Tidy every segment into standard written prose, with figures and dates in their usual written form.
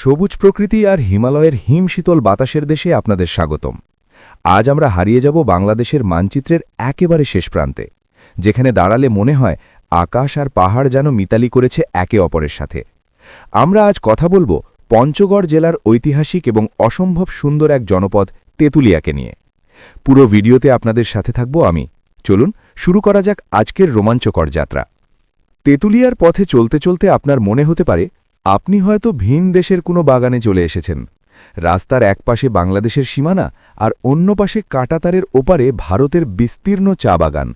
সবুজ প্রকৃতি আর হিমালয়ের হিমশীতল বাতাসের দেশে আপনাদের স্বাগতম। আজ আমরা হারিয়ে যাব বাংলাদেশের মানচিত্রের একেবারে শেষ প্রান্তে, যেখানে দাঁড়ালে মনে হয় আকাশ আর পাহাড় যেন মিতালি করেছে একে অপরের সাথে। আমরা আজ কথা বলবো পঞ্চগড় জেলার ঐতিহাসিক এবং অসম্ভব সুন্দর এক জনপদ তেঁতুলিয়াকে নিয়ে। পুরো ভিডিওতে আপনাদের সাথে থাকব আমি। চলুন শুরু করা যাক আজকের রোমাঞ্চকর যাত্রা। তেঁতুলিয়ার পথে চলতে চলতে আপনার মনে হতে পারে আপনি হয়তো ভিন দেশের কোনো বাগানে চলে এসেছেন। রাস্তার এক পাশে বাংলাদেশের সীমানা আর অন্য পাশে কাঁটাতারের ওপারে ভারতের বিস্তীর্ণ চা বাগান।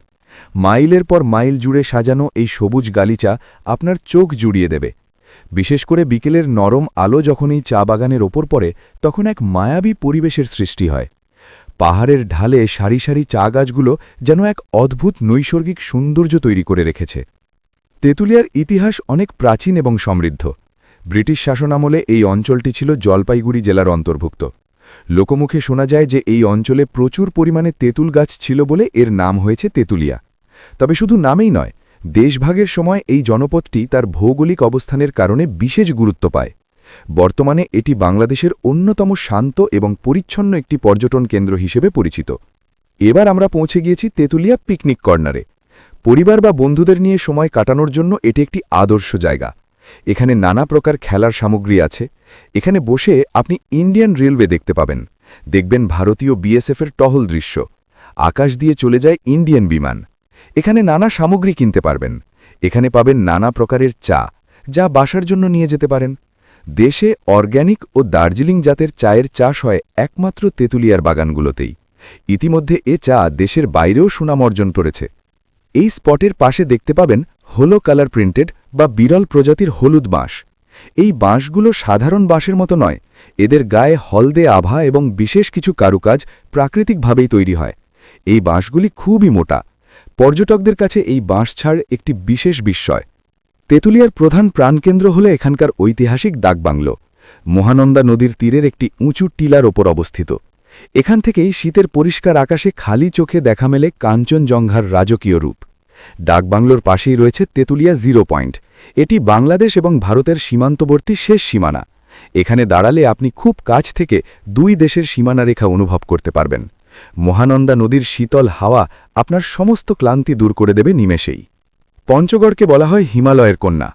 মাইলের পর মাইল জুড়ে সাজানো এই সবুজ গালিচা আপনার চোখ জুড়িয়ে দেবে। বিশেষ করে বিকেলের নরম আলো যখন এই চা বাগানের ওপর পড়ে, তখন এক মায়াবী পরিবেশের সৃষ্টি হয়। পাহাড়ের ঢালে সারি সারি চা গাছগুলো যেন এক অদ্ভুত নৈসর্গিক সৌন্দর্য তৈরি করে রেখেছে। তেঁতুলিয়ার ইতিহাস অনেক প্রাচীন এবং সমৃদ্ধ। ব্রিটিশ শাসনামলে এই অঞ্চলটি ছিল জলপাইগুড়ি জেলার অন্তর্ভুক্ত। লোকমুখে শোনা যায় যে এই অঞ্চলে প্রচুর পরিমাণে তেঁতুল গাছ ছিল বলে এর নাম হয়েছে তেঁতুলিয়া। তবে শুধু নামেই নয়, দেশভাগের সময় এই জনপদটি তার ভৌগোলিক অবস্থানের কারণে বিশেষ গুরুত্ব পায়। বর্তমানে এটি বাংলাদেশের অন্যতম শান্ত এবং পরিচ্ছন্ন একটি পর্যটন কেন্দ্র হিসেবে পরিচিত। এবার আমরা পৌঁছে গিয়েছি তেঁতুলিয়া পিকনিক কর্নারে। পরিবার বা বন্ধুদের নিয়ে সময় কাটানোর জন্য এটি একটি আদর্শ জায়গা। এখানে নানা প্রকার খেলার সামগ্রী আছে। এখানে বসে আপনি ইন্ডিয়ান রেলওয়ে দেখতে পাবেন, দেখবেন ভারতীয় বিএসএফের টহল দৃশ্য। আকাশ দিয়ে চলে যায় ইন্ডিয়ান বিমান। এখানে নানা সামগ্রী কিনতে পারবেন। এখানে পাবেন নানা প্রকারের চা, যা বাসার জন্য নিয়ে যেতে পারেন। দেশে অর্গ্যানিক ও দার্জিলিং জাতের চায়ের চাষ হয় একমাত্র তেঁতুলিয়ার বাগানগুলোতেই। ইতিমধ্যে এ চা দেশের বাইরেও সুনাম অর্জন করেছে। এই স্পটের পাশে দেখতে পাবেন হোলো কালার প্রিন্টেড বা বিরল প্রজাতির হলুদ বাঁশ। এই বাঁশগুলো সাধারণ বাঁশের মতো নয়, এদের গায়ে হলদে আভা এবং বিশেষ কিছু কারুকাজ প্রাকৃতিকভাবেই তৈরি হয়। এই বাঁশগুলি খুবই মোটা। পর্যটকদের কাছে এই বাঁশ ছাড় একটি বিশেষ বিস্ময়। তেঁতুলিয়ার প্রধান প্রাণকেন্দ্র হল এখানকার ঐতিহাসিক ডাকবাংলো। মহানন্দা নদীর তীরের একটি উঁচু টিলার ওপর অবস্থিত। এখান থেকেই শীতের পরিষ্কার আকাশে খালি চোখে দেখা মেলে কাঞ্চনজঙ্ঘার রাজকীয় রূপ। ডাকবাংলোর পাশেই রয়েছে তেঁতুলিয়া জিরো পয়েন্ট। এটি বাংলাদেশ এবং ভারতের সীমান্তবর্তী শেষ সীমানা। এখানে দাঁড়ালে আপনি খুব কাছ থেকে দুই দেশের সীমানারেখা অনুভব করতে পারবেন। মহানন্দা নদীর শীতল হাওয়া আপনার সমস্ত ক্লান্তি দূর করে দেবে নিমেষেই। পঞ্চগড়কে বলা হয় হিমালয়ের কন্যা।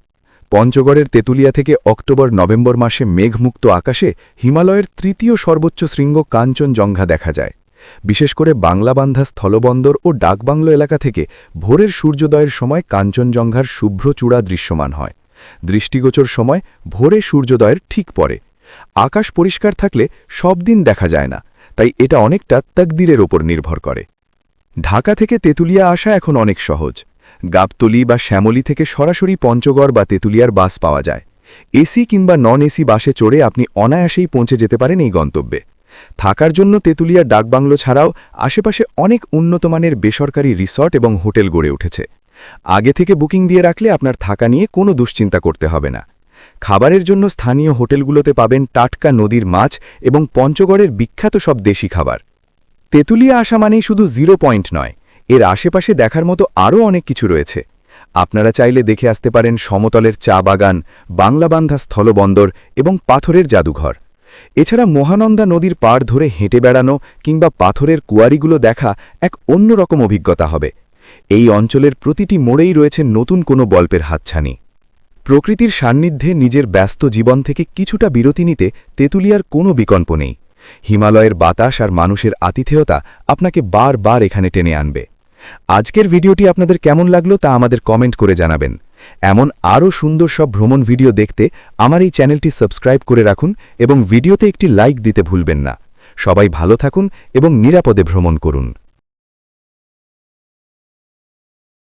পঞ্চগড়ের তেঁতুলিয়া থেকে অক্টোবর-নভেম্বর মাসে মেঘমুক্ত আকাশে হিমালয়ের তৃতীয় সর্বোচ্চ শৃঙ্গ কাঞ্চনজঙ্ঘা দেখা যায়। বিশেষ করে বাংলাবান্ধা স্থলবন্দর ও ডাকবাংলো এলাকা থেকে ভোরের সূর্যোদয়ের সময় কাঞ্চনজঙ্ঘার শুভ্র চূড়া দৃশ্যমান হয়। দৃষ্টিগোচর সময় ভোরে সূর্যোদয়ের ঠিক পরে। আকাশ পরিষ্কার থাকলে সব দিন দেখা যায় না, তাই এটা অনেকটা তাকদিরের ওপর নির্ভর করে। ঢাকা থেকে তেঁতুলিয়া আসা এখন অনেক সহজ। গাবতলী বা শ্যামলী থেকে সরাসরি পঞ্চগড় বা তেঁতুলিয়ার বাস পাওয়া যায়। এসি কিংবা নন এসি বাসে চড়ে আপনি অনায়াসেই পৌঁছে যেতে পারেন এই গন্তব্যে। থাকার জন্য তেঁতুলিয়া ডাকবাংলো ছাড়াও আশেপাশে অনেক উন্নতমানের বেসরকারি রিসর্ট এবং হোটেল গড়ে উঠেছে। আগে থেকে বুকিং দিয়ে রাখলে আপনার থাকা নিয়ে কোনো দুশ্চিন্তা করতে হবে না। খাবারের জন্য স্থানীয় হোটেলগুলোতে পাবেন টাটকা নদীর মাছ এবং পঞ্চগড়ের বিখ্যাত সব দেশি খাবার। তেঁতুলিয়া আসা মানেই শুধু জিরো পয়েন্ট নয়, এর আশেপাশে দেখার মতো আরও অনেক কিছু রয়েছে। আপনারা চাইলে দেখে আসতে পারেন সমতলের চা বাগান, বাংলাবান্ধা স্থলবন্দর এবং পাথরের জাদুঘর। এছাড়া মহানন্দা নদীর পাড় ধরে হেঁটে বেড়ানো কিংবা পাথরের কুয়ারিগুলো দেখা এক অন্যরকম অভিজ্ঞতা হবে। এই অঞ্চলের প্রতিটি মোড়েই রয়েছে নতুন কোনো গল্পের হাতছানি। প্রকৃতির সান্নিধ্যে নিজের ব্যস্ত জীবন থেকে কিছুটা বিরতি নিতে তেঁতুলিয়ার কোনো বিকল্প নেই। হিমালয়ের বাতাস আর মানুষের আতিথেয়তা আপনাকে বারবার এখানে টেনে আনবে। আজকের ভিডিওটি আপনাদের কেমন লাগলো তা আমাদের কমেন্ট করে জানাবেন। এমন আরও সুন্দর সব ভ্রমণ ভিডিও দেখতে আমার এই চ্যানেলটি সাবস্ক্রাইব করে রাখুন এবং ভিডিওতে একটি লাইক দিতে ভুলবেন না। সবাই ভালো থাকুন এবং নিরাপদে ভ্রমণ করুন।